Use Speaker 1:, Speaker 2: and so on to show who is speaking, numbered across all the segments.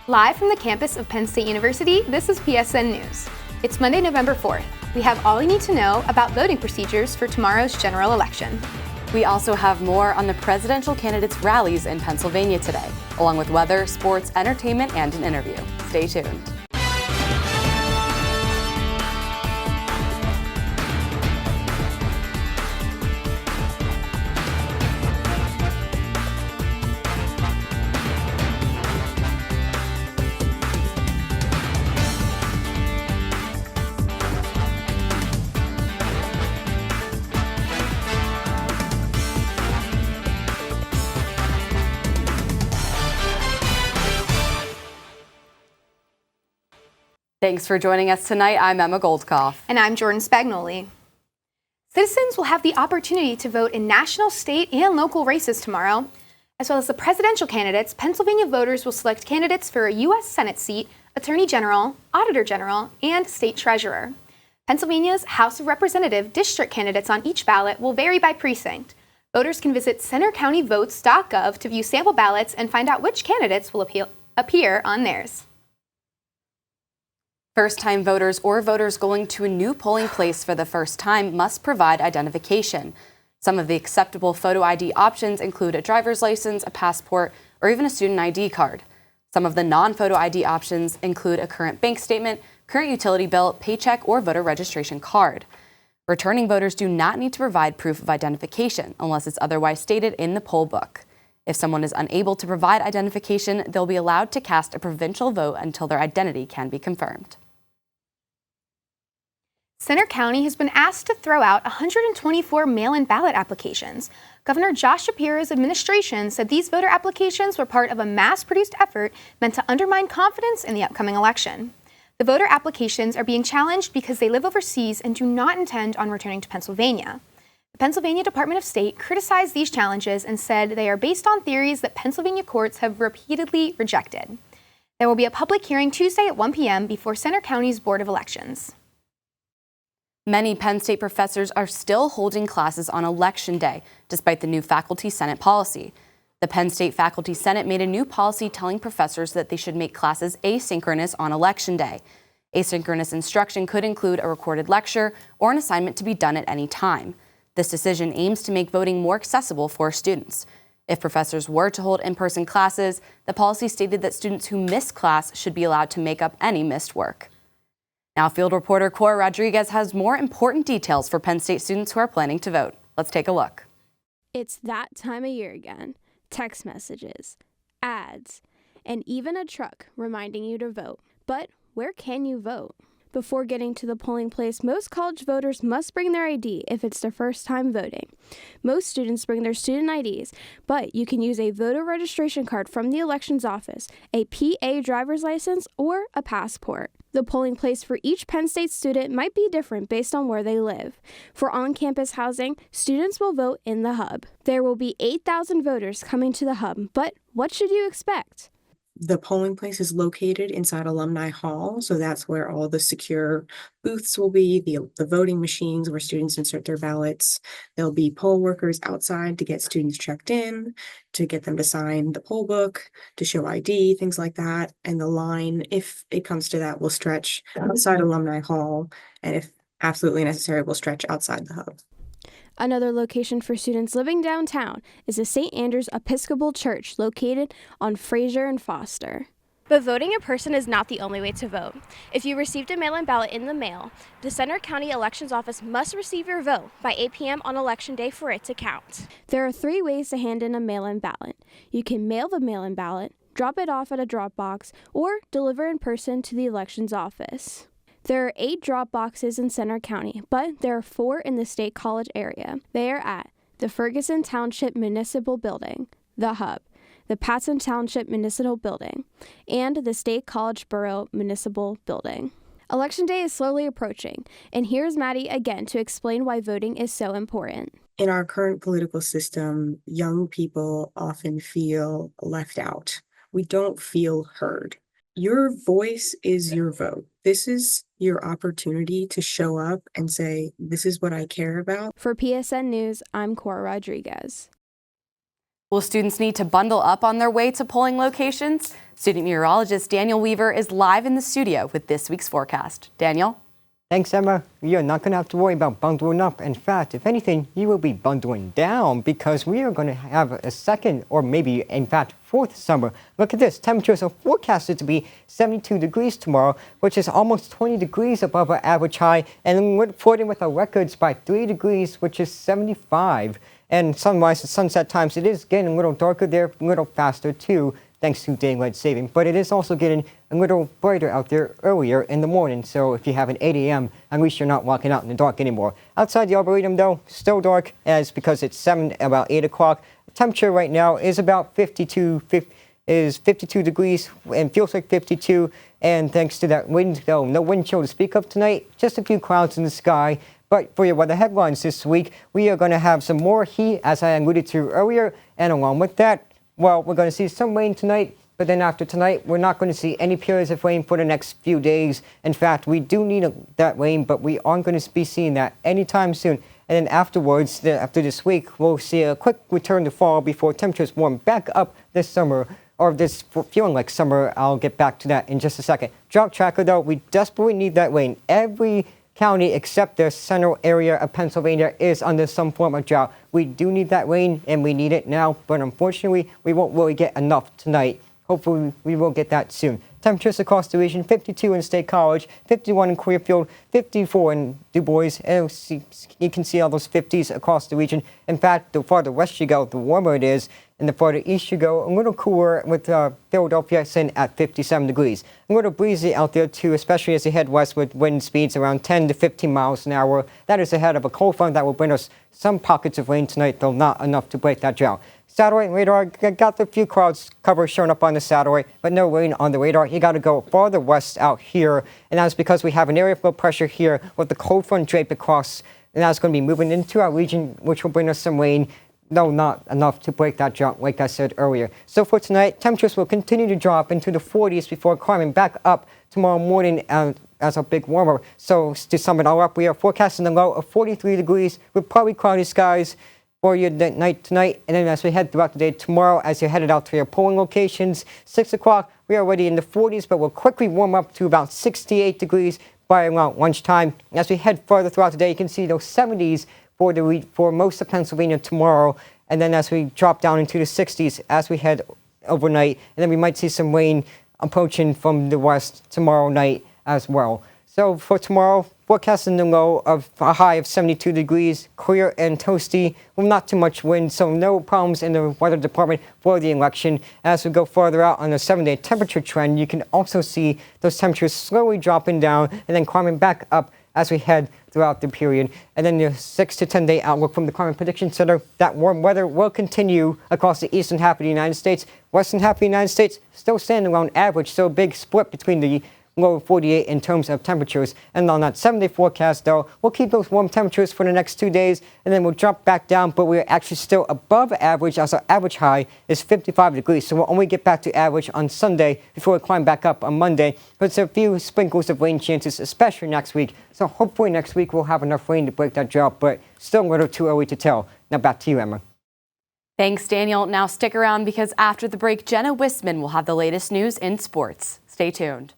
Speaker 1: Live from the campus of Penn State University, this is PSN News. It's Monday, November 4th. We have all you need to know about voting procedures for tomorrow's general election.
Speaker 2: We also have more on the presidential candidates' rallies in Pennsylvania today, along with weather, sports, entertainment, and an interview. Stay tuned. Thanks for joining us tonight. I'm Emma Goldkopf.
Speaker 1: And I'm Jordan Spagnolli. Citizens will have the opportunity to vote in national, state, and local races tomorrow. As well as the presidential candidates, Pennsylvania voters will select candidates for a U.S. Senate seat, Attorney General, Auditor General, and State Treasurer. Pennsylvania's House of Representative district candidates on each ballot will vary by precinct. Voters can visit centercountyvotes.gov to view sample ballots and find out which candidates will appear on theirs.
Speaker 2: First-time voters or voters going to a new polling place for the first time must provide identification. Some of the acceptable photo ID options include a driver's license, a passport, or even a student ID card. Some of the non-photo ID options include a current bank statement, current utility bill, paycheck, or voter registration card. Returning voters do not need to provide proof of identification unless it's otherwise stated in the poll book. If someone is unable to provide identification, they'll be allowed to cast a provincial vote until their identity can be confirmed.
Speaker 1: Center County has been asked to throw out 124 mail-in ballot applications. Governor Josh Shapiro's administration said these voter applications were part of a mass-produced effort meant to undermine confidence in the upcoming election. The voter applications are being challenged because they live overseas and do not intend on returning to Pennsylvania. The Pennsylvania Department of State criticized these challenges and said they are based on theories that Pennsylvania courts have repeatedly rejected. There will be a public hearing Tuesday at 1 p.m. before Center County's Board of Elections.
Speaker 2: Many Penn State professors are still holding classes on Election Day, despite the new Faculty Senate policy. The Penn State Faculty Senate made a new policy telling professors that they should make classes asynchronous on Election Day. Asynchronous instruction could include a recorded lecture or an assignment to be done at any time. This decision aims to make voting more accessible for students. If professors were to hold in-person classes, the policy stated that students who miss class should be allowed to make up any missed work. Now, field reporter Cora Rodriguez has more important details for Penn State students who are planning to vote. Let's take a look.
Speaker 3: It's that time of year again. Text messages, ads, and even a truck reminding you to vote. But where can you vote? Before getting to the polling place, most college voters must bring their ID if it's their first time voting. Most students bring their student IDs, but you can use a voter registration card from the elections office, a PA driver's license, or a passport. The polling place for each Penn State student might be different based on where they live. For on-campus housing, students will vote in the hub. There will be 8,000 voters coming to the hub, but what should you expect?
Speaker 4: The polling place is located inside Alumni Hall, so that's where all the secure booths will be, the voting machines where students insert their ballots. There'll be poll workers outside to get students checked in, to get them to sign the poll book, to show ID, things like that. And the line, if it comes to that, will stretch outside Alumni Hall, and if absolutely necessary, will stretch outside the hub.
Speaker 3: Another location for students living downtown is the St. Andrew's Episcopal Church located on Fraser and Foster.
Speaker 5: But voting in person is not the only way to vote. If you received a mail-in ballot in the mail, the Center County Elections Office must receive your vote by 8 p.m. on Election Day for it to count.
Speaker 3: There are 3 ways to hand in a mail-in ballot. You can mail the mail-in ballot, drop it off at a drop box, or deliver in person to the elections office. There are 8 drop boxes in Center County, but there are 4 in the State College area. They are at the Ferguson Township Municipal Building, the Hub, the Patson Township Municipal Building, and the State College Borough Municipal Building. Election Day is slowly approaching, and here's Maddie again to explain why voting is so important.
Speaker 4: In our current political system, young people often feel left out. We don't feel heard. Your voice is your vote. This is your opportunity to show up and say, this is what I care about.
Speaker 3: For PSN News, I'm Cora Rodriguez.
Speaker 2: Will students need to bundle up on their way to polling locations? Student meteorologist Daniel Weaver is live in the studio with this week's forecast. Daniel?
Speaker 6: Thanks, Emma. You're not going to have to worry about bundling up. In fact, if anything, you will be bundling down because we are going to have a second or maybe, in fact, fourth summer. Look at this. Temperatures are forecasted to be 72 degrees tomorrow, which is almost 20 degrees above our average high. And we're flirting with our records by 3 degrees, which is 75. And sunrise and sunset times, it is getting a little darker there, a little faster too, thanks to daylight saving. But it is also getting a little brighter out there earlier in the morning. So if you have an 8 a.m., at least you're not walking out in the dark anymore. Outside the Arboretum, though, still dark, as because it's about 8 o'clock. The temperature right now is about 52 degrees and feels like 52. And thanks to that wind, though, no wind chill to speak of tonight, just a few clouds in the sky. But for your weather headlines this week, we are going to have some more heat, as I alluded to earlier. And along with that, well, we're going to see some rain tonight, but then after tonight, we're not going to see any periods of rain for the next few days. In fact, we do need that rain, but we aren't going to be seeing that anytime soon. And then afterwards, after this week, we'll see a quick return to fall before temperatures warm back up this summer, or this feeling like summer. I'll get back to that in just a second. Drought tracker, though, we desperately need that rain. Every county except the central area of Pennsylvania is under some form of drought. We do need that rain, and we need it now, but unfortunately, we won't really get enough tonight. Hopefully, we will get that soon. Temperatures across the region, 52 in State College, 51 in Clearfield, 54 in Du Bois, and you can see all those 50s across the region. In fact, the farther west you go, the warmer it is, and the farther east you go, a little cooler with Philadelphia sitting at 57 degrees. A little breezy out there too, especially as you head west with wind speeds around 10 to 15 miles an hour. That is ahead of a cold front that will bring us some pockets of rain tonight, though not enough to break that drought. Satellite radar, got a few clouds cover showing up on the satellite, but no rain on the radar. You got to go farther west out here, and that's because we have an area of low pressure here with the cold front draped across, and that's going to be moving into our region, which will bring us some rain. No, not enough to break that drought, like I said earlier. So for tonight, temperatures will continue to drop into the 40s before climbing back up tomorrow morning as a big warmer. So to sum it all up, we are forecasting a low of 43 degrees with partly cloudy skies for your night tonight. And then as we head throughout the day tomorrow, as you're headed out to your polling locations, 6 o'clock, we are already in the 40s, but we'll quickly warm up to about 68 degrees by around lunchtime. As we head further throughout the day, you can see those 70s for most of Pennsylvania tomorrow, and then as we drop down into the 60s as we head overnight, and then we might see some rain approaching from the west tomorrow night as well. So for tomorrow, forecasting the low of a high of 72 degrees, clear and toasty, with not too much wind, so no problems in the weather department for the election. As we go further out on the 7-day temperature trend, you can also see those temperatures slowly dropping down and then climbing back up as we head throughout the period. And then the 6 to 10 day outlook from the Climate Prediction Center, that warm weather will continue across the eastern half of the United States. Western half of the United States still standing around average, so a big split between the low 48 in terms of temperatures. And on that 7-day forecast, though, we'll keep those warm temperatures for the next 2 days, and then we'll drop back down, but we're actually still above average, as our average high is 55 degrees. So we'll only get back to average on Sunday before we climb back up on Monday. But there's a few sprinkles of rain chances, especially next week. So hopefully next week we'll have enough rain to break that drought, but still a little too early to tell. Now back to you, Emma.
Speaker 2: Thanks, Daniel. Now stick around because after the break, Jenna Wissman will have the latest news in sports. Stay tuned.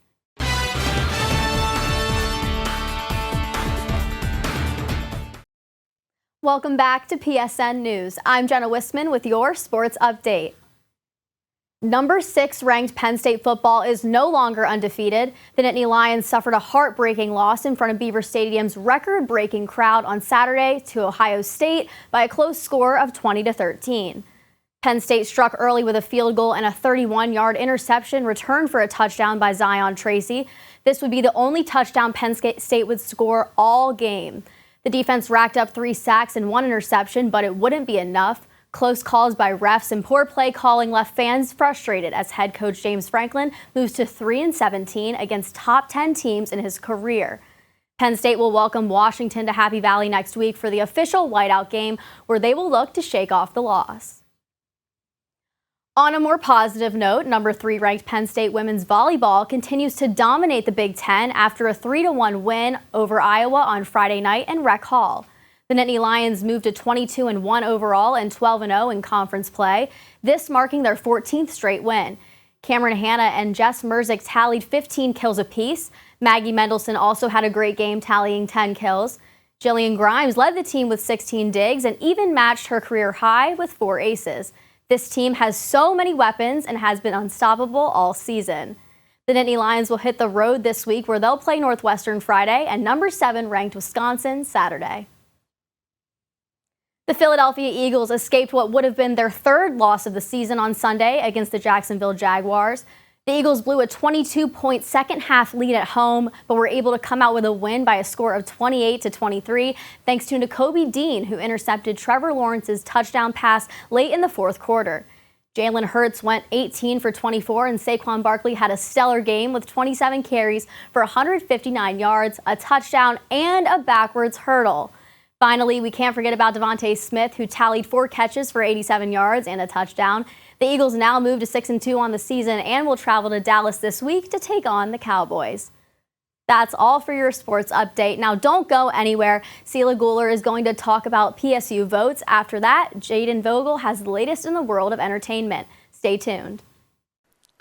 Speaker 7: Welcome back to PSN News. I'm Jenna Wissman with your sports update. Number 6 ranked Penn State football is no longer undefeated. The Nittany Lions suffered a heartbreaking loss in front of Beaver Stadium's record-breaking crowd on Saturday to Ohio State by a close score of 20-13. Penn State struck early with a field goal and a 31-yard interception returned for a touchdown by Zion Tracy. This would be the only touchdown Penn State would score all game. The defense racked up 3 sacks and 1 interception, but it wouldn't be enough. Close calls by refs and poor play calling left fans frustrated as head coach James Franklin moves to 3-17 against top 10 teams in his career. Penn State will welcome Washington to Happy Valley next week for the official whiteout game, where they will look to shake off the loss. On a more positive note, number 3 ranked Penn State women's volleyball continues to dominate the Big Ten after a 3-1 win over Iowa on Friday night in Rec Hall. The Nittany Lions moved to 22-1 overall and 12-0 in conference play, this marking their 14th straight win. Cameron Hanna and Jess Merzick tallied 15 kills apiece. Maggie Mendelson also had a great game, tallying 10 kills. Jillian Grimes led the team with 16 digs and even matched her career high with 4 aces. This team has so many weapons and has been unstoppable all season. The Nittany Lions will hit the road this week, where they'll play Northwestern Friday and number 7 ranked Wisconsin Saturday. The Philadelphia Eagles escaped what would have been their 3rd loss of the season on Sunday against the Jacksonville Jaguars. The Eagles blew a 22-point second-half lead at home, but were able to come out with a win by a score of 28-23, thanks to Nakobe Dean, who intercepted Trevor Lawrence's touchdown pass late in the 4th quarter. Jalen Hurts went 18 for 24, and Saquon Barkley had a stellar game with 27 carries for 159 yards, a touchdown, and a backwards hurdle. Finally, we can't forget about Devontae Smith, who tallied 4 catches for 87 yards and a touchdown. The Eagles now move to 6-2 on the season and will travel to Dallas this week to take on the Cowboys. That's all for your sports update. Now, don't go anywhere. Sela Guler is going to talk about PSU votes. After that, Jaden Vogel has the latest in the world of entertainment. Stay tuned.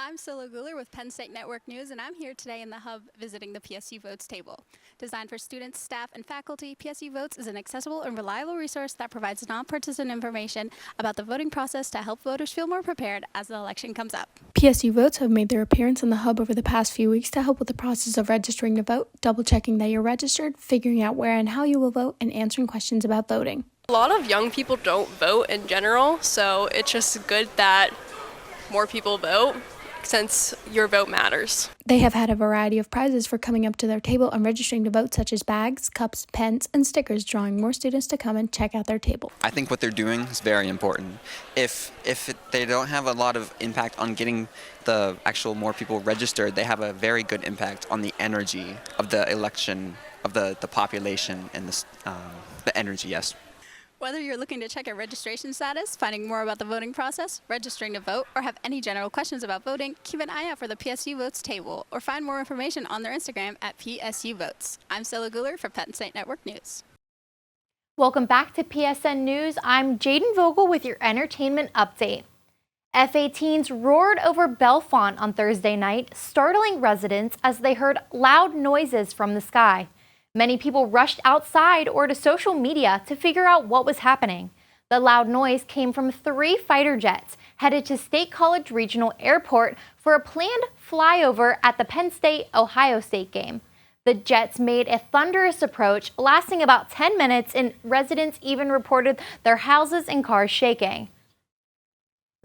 Speaker 8: I'm Sela Guler with Penn State Network News, and I'm here today in the Hub visiting the PSU Votes table. Designed for students, staff, and faculty, PSU Votes is an accessible and reliable resource that provides non-partisan information about the voting process to help voters feel more prepared as the election comes up.
Speaker 3: PSU Votes have made their appearance in the Hub over the past few weeks to help with the process of registering to vote, double-checking that you're registered, figuring out where and how you will vote, and answering questions about voting.
Speaker 9: A lot of young people don't vote in general, so it's just good that more people vote, since your vote matters.
Speaker 3: They have had a variety of prizes for coming up to their table and registering to vote, such as bags, cups, pens, and stickers, drawing more students to come and check out their table.
Speaker 10: I think what they're doing is very important. If they don't have a lot of impact on getting the actual more people registered, they have a very good impact on the energy of the election, of the population, and the energy, yes.
Speaker 8: Whether you're looking to check your registration status, finding more about the voting process, registering to vote, or have any general questions about voting, keep an eye out for the PSU Votes table or find more information on their Instagram at PSU Votes. I'm Sela Guler for Penn State Network News.
Speaker 1: Welcome back to PSN News. I'm Jaden Vogel with your entertainment update. F-18s roared over Bellefonte on Thursday night, startling residents as they heard loud noises from the sky. Many people rushed outside or to social media to figure out what was happening. The loud noise came from 3 fighter jets headed to State College Regional Airport for a planned flyover at the Penn State-Ohio State game. The jets made a thunderous approach, lasting about 10 minutes, and residents even reported their houses and cars shaking.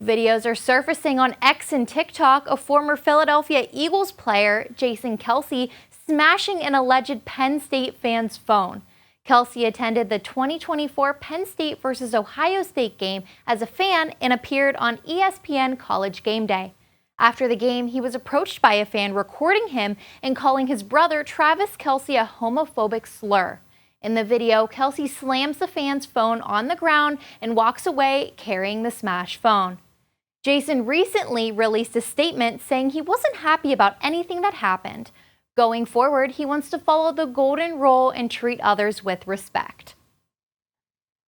Speaker 1: Videos are surfacing on X and TikTok of former Philadelphia Eagles player Jason Kelce smashing an alleged Penn State fan's phone. Kelce attended the 2024 Penn State versus Ohio State game as a fan and appeared on ESPN College Game Day. After the game, he was approached by a fan recording him and calling his brother Travis Kelce a homophobic slur. In the video, Kelce slams the fan's phone on the ground and walks away carrying the smashed phone. Jason recently released a statement saying he wasn't happy about anything that happened. Going forward, he wants to follow the golden rule and treat others with respect.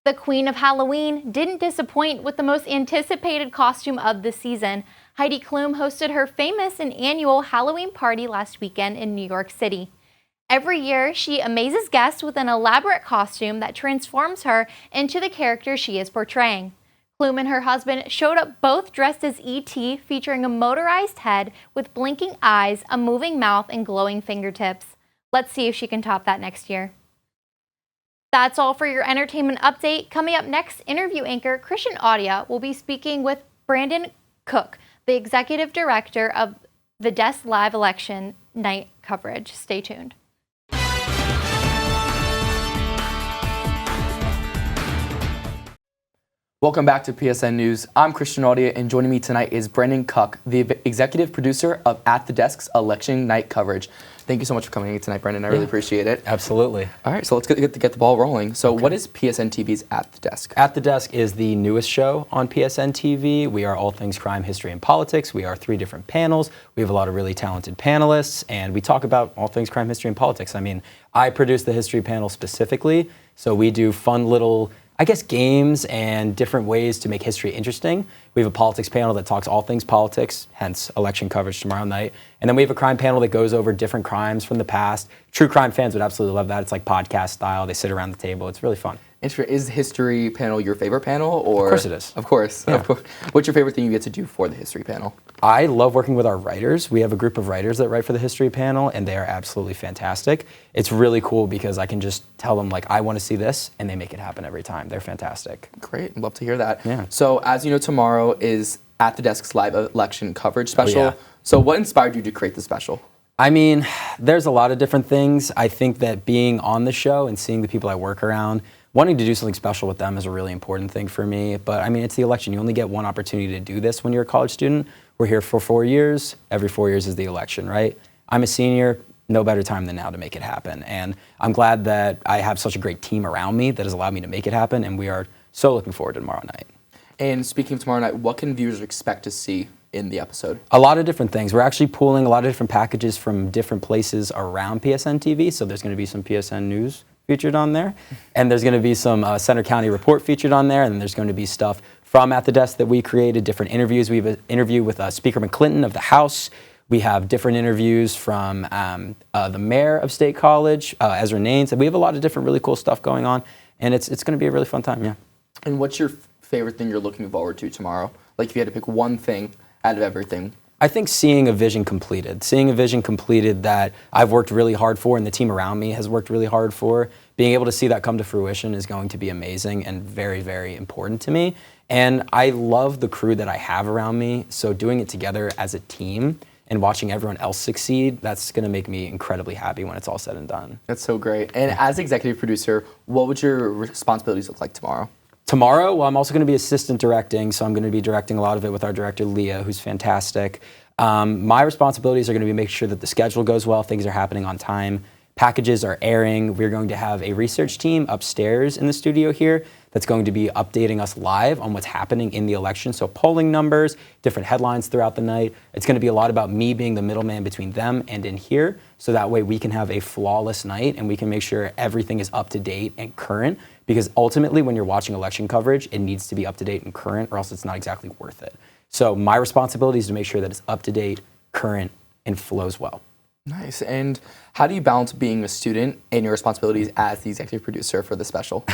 Speaker 1: The Queen of Halloween didn't disappoint with the most anticipated costume of the season. Heidi Klum hosted her famous and annual Halloween party last weekend in New York City. Every year, she amazes guests with an elaborate costume that transforms her into the character she is portraying. Klum and her husband showed up both dressed as E.T., featuring a motorized head with blinking eyes, a moving mouth, and glowing fingertips. Let's see if she can top that next year. That's all for your entertainment update. Coming up next, interview anchor Christian Audia will be speaking with Brandon Cook, the executive director of the Desk Live election night coverage. Stay tuned.
Speaker 11: Welcome back to PSN News. I'm Christian Audia, and joining me tonight is Brendan Cuck, the executive producer of At the Desk's election night coverage. Thank you so much for coming in tonight, Brendan. I really appreciate it.
Speaker 12: Absolutely.
Speaker 11: All right, so let's get the ball rolling. So what is PSN TV's At the Desk?
Speaker 12: At the Desk is the newest show on PSN TV. We are all things crime, history, and politics. We are 3 different panels. We have a lot of really talented panelists, and we talk about all things crime, history, and politics. I mean, I produce the history panel specifically, so we do fun little, I guess, games and different ways to make history interesting. We have a politics panel that talks all things politics, hence election coverage tomorrow night. And then we have a crime panel that goes over different crimes from the past. True crime fans would absolutely love that. It's like podcast style. They sit around the table. It's really fun.
Speaker 11: Is the history panel your favorite panel? Or?
Speaker 12: Of course it is.
Speaker 11: Of course.
Speaker 12: Yeah.
Speaker 11: Of course. What's your favorite thing you get to do for the history panel?
Speaker 12: I love working with our writers. We have a group of writers that write for the history panel, and they are absolutely fantastic. It's really cool because I can just tell them, like, I want to see this, and they make it happen every time. They're fantastic.
Speaker 11: Great. I'd love to hear that.
Speaker 12: Yeah.
Speaker 11: So as you know, tomorrow is At the Desk's live election coverage special.
Speaker 12: yeah.
Speaker 11: So what inspired you to create the special?
Speaker 12: I mean, there's a lot of different things. I think that being on the show and seeing the people I work around, wanting to do something special with them is a really important thing for me. But I mean, it's the election. You only get one opportunity to do this when you're a college student. We're here for 4 years. Every 4 years is the election, right? I'm a senior. No better time than now to make it happen. And I'm glad that I have such a great team around me that has allowed me to make it happen. And we are so looking forward to tomorrow night.
Speaker 11: And speaking of tomorrow night, what can viewers expect to see in the episode?
Speaker 12: A lot of different things. We're actually pooling a lot of different packages from different places around PSN TV. So there's going to be some PSN news featured on there. And there's going to be some Center County Report featured on there. And then there's going to be stuff from At the Desk that we created, different interviews. We have an interview with Speaker McClinton of the House. We have different interviews from the mayor of State College, Ezra Naines. And we have a lot of different really cool stuff going on. And it's going to be a really fun time, yeah.
Speaker 11: And what's your favorite thing you're looking forward to tomorrow? Like if you had to pick one thing out of everything.
Speaker 12: I think seeing a vision completed that I've worked really hard for and the team around me has worked really hard for, being able to see that come to fruition is going to be amazing and very, very important to me. And I love the crew that I have around me, so doing it together as a team and watching everyone else succeed, that's going to make me incredibly happy when it's all said and done.
Speaker 11: That's so great. And as executive producer, what would your responsibilities look like tomorrow?
Speaker 12: Tomorrow, well, I'm also going to be assistant directing, so I'm going to be directing a lot of it with our director, Leah, who's fantastic. My responsibilities are going to be making sure that the schedule goes well, things are happening on time, packages are airing. We're going to have a research team upstairs in the studio here that's going to be updating us live on what's happening in the election. So polling numbers, different headlines throughout the night. It's going to be a lot about me being the middleman between them and in here, so that way we can have a flawless night and we can make sure everything is up to date and current. Because ultimately, when you're watching election coverage, it needs to be up to date and current, or else it's not exactly worth it. So my responsibility is to make sure that it's up to date, current, and flows well.
Speaker 11: Nice. And how do you balance being a student and your responsibilities as the executive producer for the special?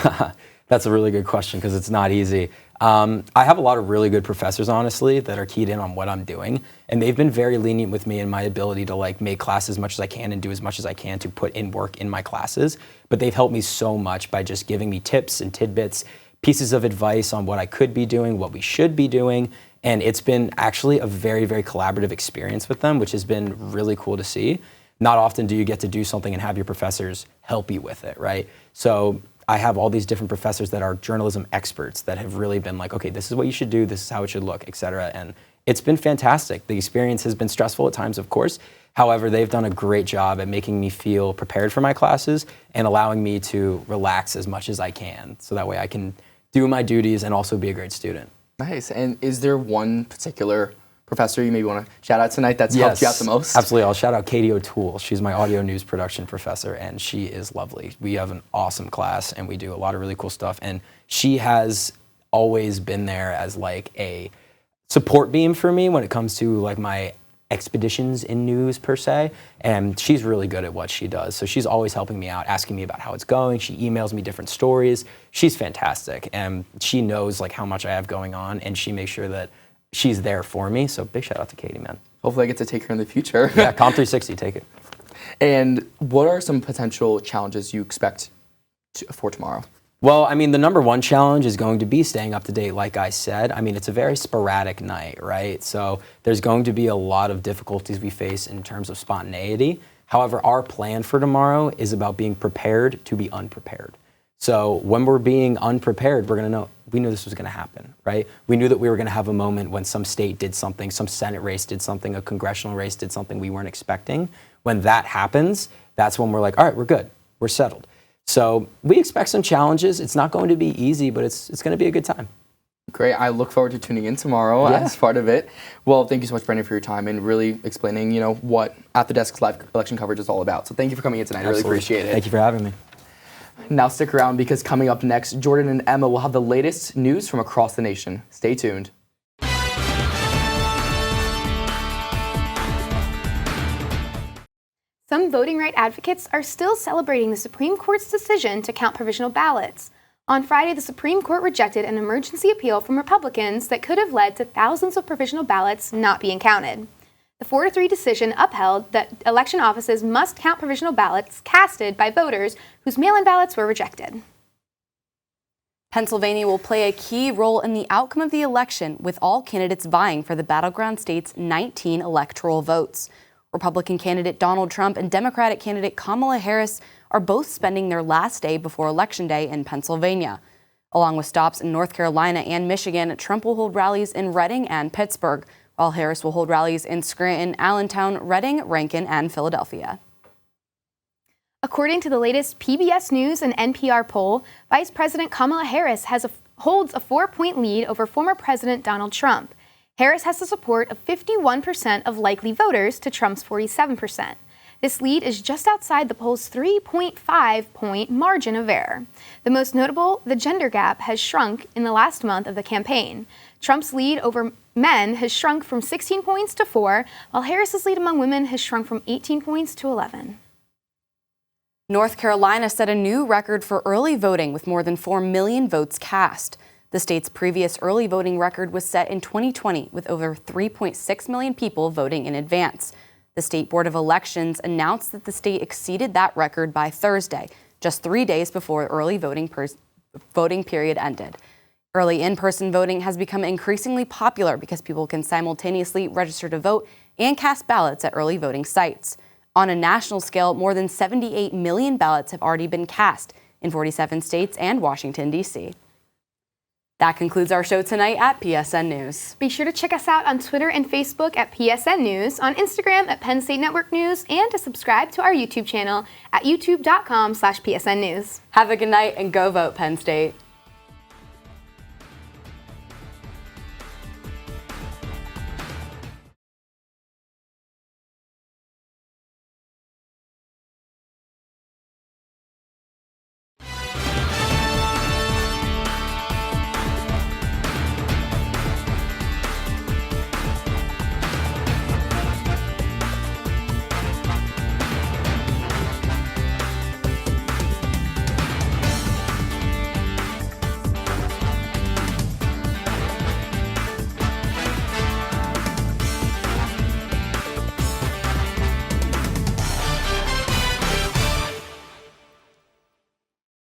Speaker 12: That's a really good question because it's not easy. I have a lot of really good professors, honestly, that are keyed in on what I'm doing. And they've been very lenient with me in my ability to make class as much as I can and do as much as I can to put in work in my classes. But they've helped me so much by just giving me tips and tidbits, pieces of advice on what I could be doing, what we should be doing. And it's been actually a very, very collaborative experience with them, which has been really cool to see. Not often do you get to do something and have your professors help you with it, right? So I have all these different professors that are journalism experts that have really been like, okay, this is what you should do, this is how it should look, et cetera. And it's been fantastic. The experience has been stressful at times, of course. However, they've done a great job at making me feel prepared for my classes and allowing me to relax as much as I can. So that way I can do my duties and also be a great student.
Speaker 11: Nice. And is there one particular professor you maybe want to shout out tonight that's helped you out the most?
Speaker 12: Absolutely. I'll shout out Katie O'Toole. She's my audio news production professor, and she is lovely. We have an awesome class, and we do a lot of really cool stuff. And she has always been there as a support beam for me when it comes to my expeditions in news per se, and she's really good at what she does. So she's always helping me out, asking me about how it's going. She emails me different stories. She's fantastic, and she knows how much I have going on, and she makes sure that she's there for me. So big shout out to Katie, man.
Speaker 11: Hopefully I get to take her in the future.
Speaker 12: Yeah, Com 360, take it.
Speaker 11: And what are some potential challenges you expect for tomorrow?
Speaker 12: Well, I mean, the number one challenge is going to be staying up to date, like I said. I mean, it's a very sporadic night, right? So there's going to be a lot of difficulties we face in terms of spontaneity. However, our plan for tomorrow is about being prepared to be unprepared. So when we're being unprepared, we're going to know, we knew this was going to happen, right? We knew that we were going to have a moment when some state did something, some Senate race did something, a congressional race did something we weren't expecting. When that happens, that's when we're like, all right, we're good, we're settled. So we expect some challenges. It's not going to be easy, but it's going to be a good time.
Speaker 11: Great. I look forward to tuning in tomorrow as part of it. Well, thank you so much, Brendan, for your time and really explaining, what At the Desk's live election coverage is all about. So thank you for coming in tonight.
Speaker 12: Absolutely.
Speaker 11: I really appreciate it.
Speaker 12: Thank you for having me.
Speaker 11: Now stick around because coming up next, Jordan and Emma will have the latest news from across the nation. Stay tuned.
Speaker 1: Some voting rights advocates are still celebrating the Supreme Court's decision to count provisional ballots. On Friday, the Supreme Court rejected an emergency appeal from Republicans that could have led to thousands of provisional ballots not being counted. The 4-3 decision upheld that election offices must count provisional ballots casted by voters whose mail-in ballots were rejected.
Speaker 2: Pennsylvania will play a key role in the outcome of the election, with all candidates vying for the battleground state's 19 electoral votes. Republican candidate Donald Trump and Democratic candidate Kamala Harris are both spending their last day before Election Day in Pennsylvania. Along with stops in North Carolina and Michigan, Trump will hold rallies in Reading and Pittsburgh, while Harris will hold rallies in Scranton, Allentown, Reading, Rankin, and Philadelphia.
Speaker 1: According to the latest PBS News and NPR poll, Vice President Kamala Harris holds a 4-point lead over former President Donald Trump. Harris has the support of 51% of likely voters to Trump's 47%. This lead is just outside the poll's 3.5-point margin of error. The most notable, the gender gap has shrunk in the last month of the campaign. Trump's lead over men has shrunk from 16 points to 4, while Harris's lead among women has shrunk from 18 points to 11.
Speaker 2: North Carolina set a new record for early voting with more than 4 million votes cast. The state's previous early voting record was set in 2020 with over 3.6 million people voting in advance. The State Board of Elections announced that the state exceeded that record by Thursday, just 3 days before early voting period ended. Early in-person voting has become increasingly popular because people can simultaneously register to vote and cast ballots at early voting sites. On a national scale, more than 78 million ballots have already been cast in 47 states and Washington, D.C. That concludes our show tonight at PSN News.
Speaker 1: Be sure to check us out on Twitter and Facebook at PSN News, on Instagram at Penn State Network News, and to subscribe to our YouTube channel at youtube.com/PSN News.
Speaker 2: Have a good night and go vote, Penn State.